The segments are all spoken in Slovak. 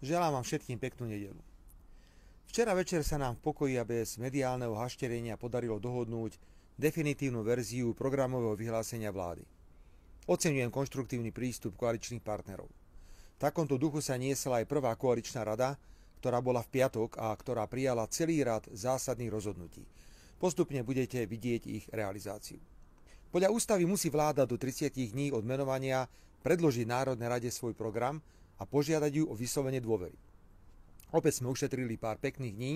Želám vám všetkým peknú nedeľu. Včera večer sa nám v pokoji a bez mediálneho hašterenia podarilo dohodnúť definitívnu verziu programového vyhlásenia vlády. Oceňujem konštruktívny prístup koaličných partnerov. V takomto duchu sa niesla aj prvá koaličná rada, ktorá bola v piatok a ktorá prijala celý rad zásadných rozhodnutí. Postupne budete vidieť ich realizáciu. Podľa ústavy musí vláda do 30 dní od menovania predložiť Národnej rade svoj program a požiadať ju o vyslovenie dôvery. Opäť sme ušetrili pár pekných dní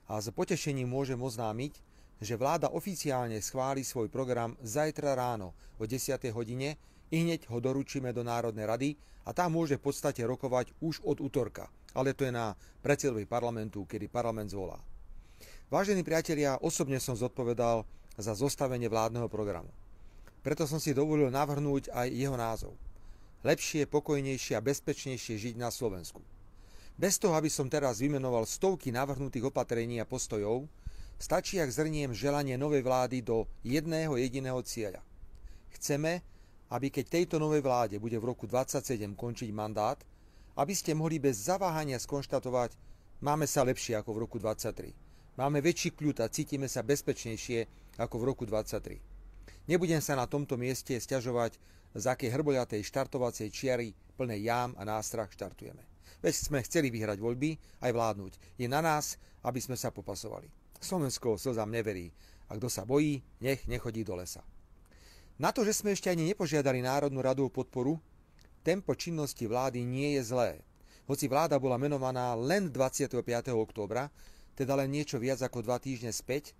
a s potešením môžem oznámiť, že vláda oficiálne schváli svoj program zajtra ráno o 10. hodine, ihneď ho doručíme do Národnej rady a tá môže v podstate rokovať už od utorka, ale to je na predsedovi parlamentu, kedy parlament zvolá. Vážení priatelia, osobne som zodpovedal za zostavenie vládneho programu. Preto som si dovolil navrhnúť aj jeho názov. Lepšie, pokojnejšie a bezpečnejšie žiť na Slovensku. Bez toho, aby som teraz vymenoval stovky navrhnutých opatrení a postojov, stačí, ak zhrniem želanie novej vlády do jedného jediného cieľa. Chceme, aby keď tejto novej vláde bude v roku 2027 končiť mandát, aby ste mohli bez zaváhania skonštatovať, máme sa lepšie ako v roku 2023. Máme väčší kľud a cítime sa bezpečnejšie ako v roku 2023. Nebudem sa na tomto mieste sťažovať, z akej hrboľatej štartovacej čiary plnej jám a nástrah štartujeme. Veď sme chceli vyhrať voľby, aj vládnuť. Je na nás, aby sme sa popasovali. Slovensko slzám neverí. A kto sa bojí, nech nechodí do lesa. Na to, že sme ešte ani nepožiadali Národnú radu o podporu, tempo činnosti vlády nie je zlé. Hoci vláda bola menovaná len 25. októbra, teda len niečo viac ako 2 týždne späť,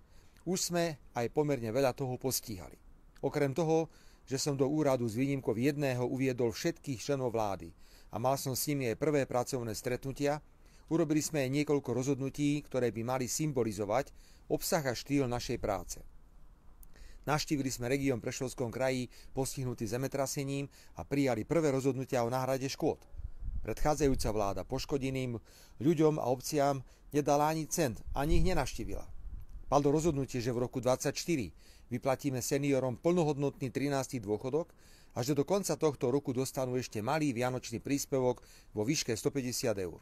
už sme aj pomerne veľa toho postíhali. Okrem toho, že som do úradu s výnimkou jedného uviedol všetkých členov vlády a mal som s nimi aj prvé pracovné stretnutia, urobili sme aj niekoľko rozhodnutí, ktoré by mali symbolizovať obsah a štýl našej práce. Navštívili sme región v Prešovskom kraji postihnutý zemetrasením a prijali prvé rozhodnutia o náhrade škôd. Predchádzajúca vláda poškodeným ľuďom a obciam nedala ani cent, ani ich nenavštívila. Padlo rozhodnutie, že v roku 2024 vyplatíme seniorom plnohodnotný 13. dôchodok a že do konca tohto roku dostanú ešte malý vianočný príspevok vo výške 150 eur.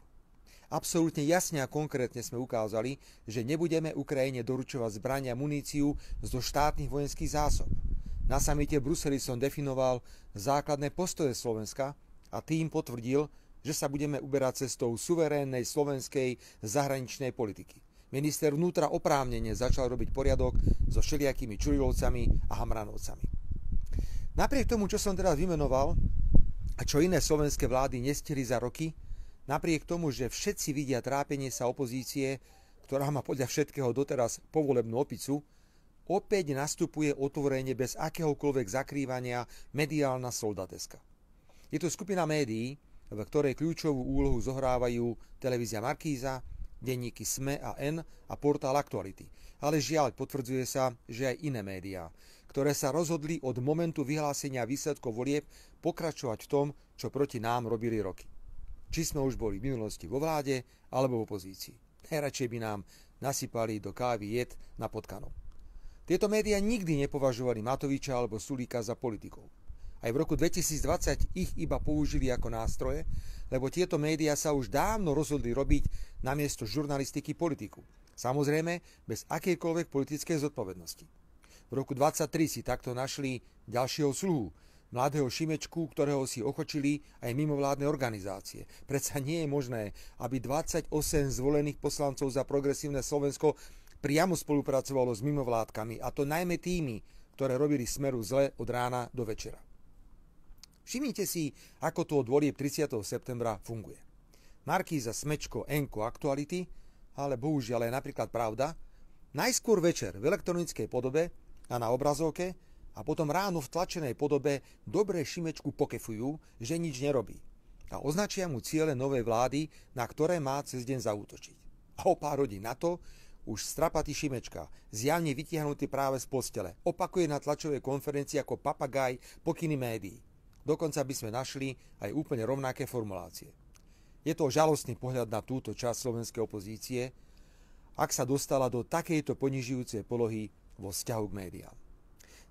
Absolútne jasne a konkrétne sme ukázali, že nebudeme Ukrajine doručovať zbrania a muníciu zo štátnych vojenských zásob. Na samite v Bruseli som definoval základné postoje Slovenska a tým potvrdil, že sa budeme uberať cestou suverénnej slovenskej zahraničnej politiky. Minister vnútra oprávnene začal robiť poriadok so všelijakými Čurilovcami a Hamranovcami. Napriek tomu, čo som teraz vymenoval a čo iné slovenské vlády nestihli za roky, napriek tomu, že všetci vidia trápenie sa opozície, ktorá má podľa všetkého doteraz povolebnú opicu, opäť nastupuje otvorene bez akéhokoľvek zakrývania mediálna soldateska. Je to skupina médií, v ktorej kľúčovú úlohu zohrávajú televízia Markíza, denníky SME a N a portál Aktuality. Ale žiaľ, potvrdzuje sa, že aj iné médiá, ktoré sa rozhodli od momentu vyhlásenia výsledkov volieb pokračovať v tom, čo proti nám robili roky. Či sme už boli v minulosti vo vláde alebo v opozícii. Najradšej by nám nasypali do kávy jed na potkanom. Tieto médiá nikdy nepovažovali Matoviča alebo Sulíka za politikov. Aj v roku 2020 ich iba použili ako nástroje, lebo tieto médiá sa už dávno rozhodli robiť namiesto žurnalistiky politiku. Samozrejme, bez akejkoľvek politickej zodpovednosti. V roku 2023 si takto našli ďalšieho sluhu, mladého Šimečku, ktorého si ochočili aj mimovládne organizácie. Predsa nie je možné, aby 28 zvolených poslancov za Progresívne Slovensko priamo spolupracovalo s mimovládkami, a to najmä tými, ktoré robili Smeru zle od rána do večera. Všimnite si, ako to od volieb 30. septembra funguje. Markíza, Smečko, Enko, Aktuality, ale bohužiaľ je napríklad Pravda, najskôr večer v elektronickej podobe a na obrazovke a potom ráno v tlačenej podobe dobre Šimečku pokefujú, že nič nerobí. A označia mu ciele novej vlády, na ktoré má cez deň zaútočiť. A o pár hodín na to už strapatý Šimečka, zjavne vytiahnutý práve z postele, opakuje na tlačovej konferencii ako papagaj pokyny médií. Dokonca by sme našli aj úplne rovnaké formulácie. Je to žalostný pohľad na túto časť slovenskej opozície, ak sa dostala do takejto ponižujúcej polohy vo vzťahu k médiám.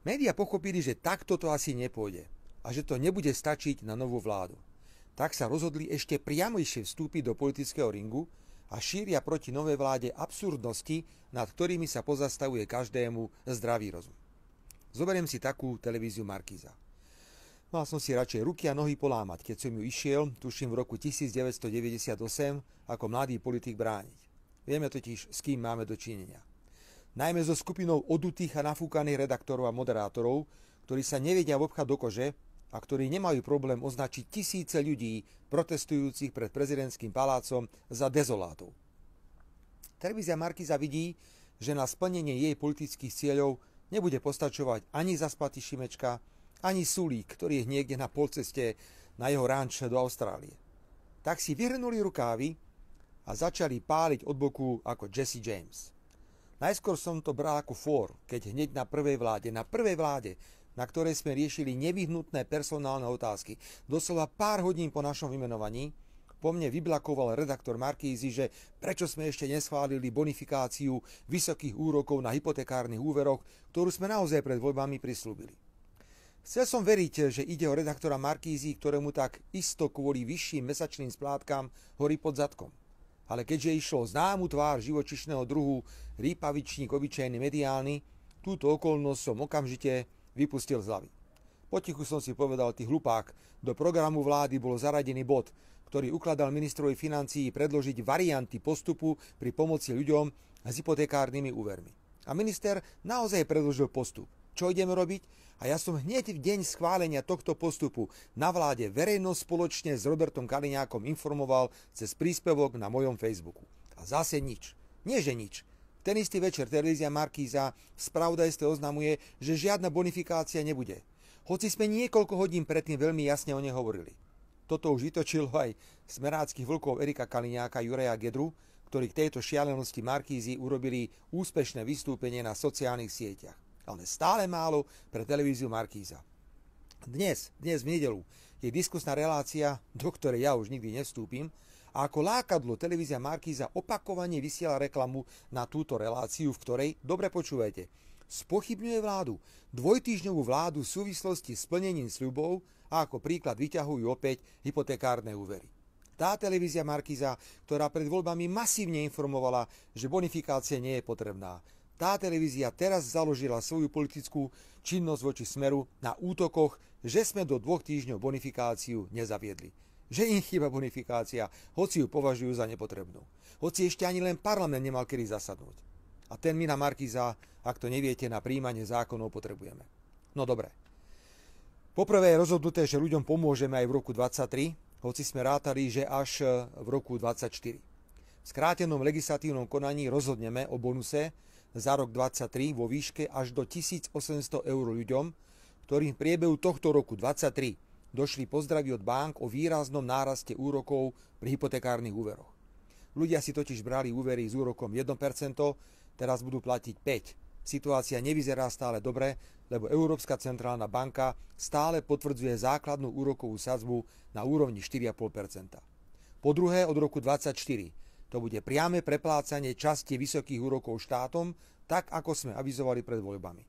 Média pochopili, že takto to asi nepôjde a že to nebude stačiť na novú vládu. tak sa rozhodli ešte priamejšie vstúpiť do politického ringu a šíria proti novej vláde absurdnosti, nad ktorými sa pozastavuje každému zdravý rozum. Zoberiem si takú televíziu Markíza. Mal som si radšej ruky a nohy polámať, keď som ju išiel, tuším v roku 1998, ako mladý politik brániť. Vieme totiž, s kým máme dočinenia. Najmä so skupinou odutých a nafúkaných redaktorov a moderátorov, ktorí sa nevedia vopchať do kože a ktorí nemajú problém označiť tisíce ľudí protestujúcich pred prezidentským palácom za dezolátov. Televízia Markíza vidí, že na splnenie jej politických cieľov nebude postačovať ani zaspatý Šimečka, ani Sulík, ktorý je niekde na polceste na jeho ranč do Austrálie. Tak si vyhrnuli rukávy a začali páliť od boku ako Jesse James. Najskôr som to bral ako fór, keď hneď na prvej vláde, na ktorej sme riešili nevyhnutné personálne otázky, doslova pár hodín po našom vymenovaní, po mne vyblakoval redaktor Markízy, že prečo sme ešte neschválili bonifikáciu vysokých úrokov na hypotekárnych úveroch, ktorú sme naozaj pred voľbami prislúbili. Chcel som veriť, že ide o redaktora Markízy, ktorému tak isto kvôli vyšším mesačným splátkam horí pod zadkom. Ale keďže išlo známu tvár živočíšneho druhu, rýpavičník obyčajný mediálny, túto okolnosť som okamžite vypustil z hlavy. Potichu som si povedal, ty hlupák, do programu vlády bol zaradený bod, ktorý ukladal ministrovi financií predložiť varianty postupu pri pomoci ľuďom s hypotekárnymi úvermi. A minister naozaj predložil postup. Čo ideme robiť? A ja som hneď v deň schválenia tohto postupu na vláde verejnosť spoločne s Robertom Kaliňákom informoval cez príspevok na mojom Facebooku. A zase nič. Nie že nič. Ten istý večer televízia Markíza v spravodajstve oznamuje, že žiadna bonifikácia nebude. Hoci sme niekoľko hodín predtým veľmi jasne o nej hovorili. Toto už vytočil aj smeráckých vlkov Erika Kaliňáka, Juraja Gedru, ktorí k tejto šialenosti Markízy urobili úspešné vystúpenie na sociálnych sieťach. Ale stále málo pre televíziu Markíza. Dnes v nedeľu, je diskusná relácia, do ktorej ja už nikdy nevstúpim, a ako lákadlo televízia Markíza opakovane vysiela reklamu na túto reláciu, v ktorej, dobre počúvajte, spochybňuje vládu, dvojtýždňovú vládu v súvislosti s plnením sľubov a ako príklad vyťahujú opäť hypotekárne úvery. Tá televízia Markíza, ktorá pred voľbami masívne informovala, že bonifikácia nie je potrebná, tá televízia teraz založila svoju politickú činnosť voči Smeru na útokoch, že sme do 2 týždňov bonifikáciu nezaviedli. Že im chýba bonifikácia, hoci ju považujú za nepotrebnú. Hoci ešte ani len parlament nemal kedy zasadnúť. A ten my na Markíza, ak to neviete, na príjmanie zákonov potrebujeme. No dobre. Poprvé je rozhodnuté, že ľuďom pomôžeme aj v roku 2023, hoci sme rátali, že až v roku 2024. V skrátenom legislatívnom konaní rozhodneme o bonuse za rok 2023 vo výške až do 1800 eur ľuďom, ktorým v priebehu tohto roku 2023 došli pozdravy od bank o výraznom náraste úrokov pri hypotekárnych úveroch. Ľudia si totiž brali úvery s úrokom 1%, teraz budú platiť 5%. Situácia nevyzerá stále dobre, lebo Európska centrálna banka stále potvrdzuje základnú úrokovú sadzbu na úrovni 4,5%. Po druhé, od roku 2024 to bude priame preplácanie časti vysokých úrokov štátom, tak ako sme avizovali pred voľbami.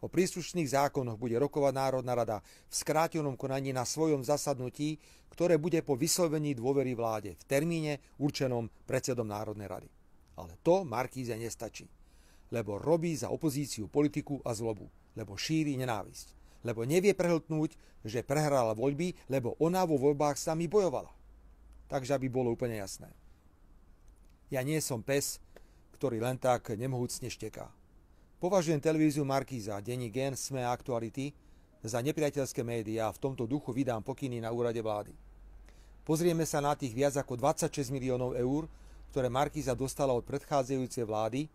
O príslušných zákonoch bude rokovať Národná rada v skrátenom konaní na svojom zasadnutí, ktoré bude po vyslovení dôvery vláde v termíne určenom predsedom Národnej rady. Ale to Markíze nestačí, lebo robí za opozíciu politiku a zlobu, lebo šíri nenávisť, lebo nevie prehltnúť, že prehrala voľby, lebo ona vo voľbách sami bojovala. Takže aby bolo úplne jasné. Ja nie som pes, ktorý len tak nemohúcne šteká. Považujem televíziu Markíza, denník Gen, SME a Aktuality za nepriateľské médiá a v tomto duchu vydám pokyny na úrade vlády. Pozrieme sa na tých viac ako 26 miliónov eur, ktoré Markíza dostala od predchádzajúcej vlády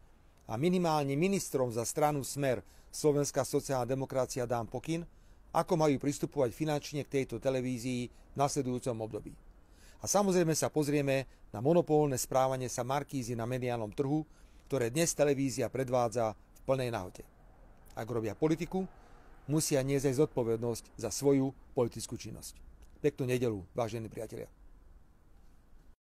a minimálne ministrom za stranu Smer Slovenská sociálna demokracia dám pokyn, ako majú pristupovať finančne k tejto televízii v nasledujúcom období. A samozrejme sa pozrieme na monopolné správanie sa Markízy na mediálnom trhu, ktoré dnes televízia predvádza v plnej nahote. Ak robia politiku, musia niesť aj zodpovednosť za svoju politickú činnosť. Peknú nedeľu, vážení priatelia.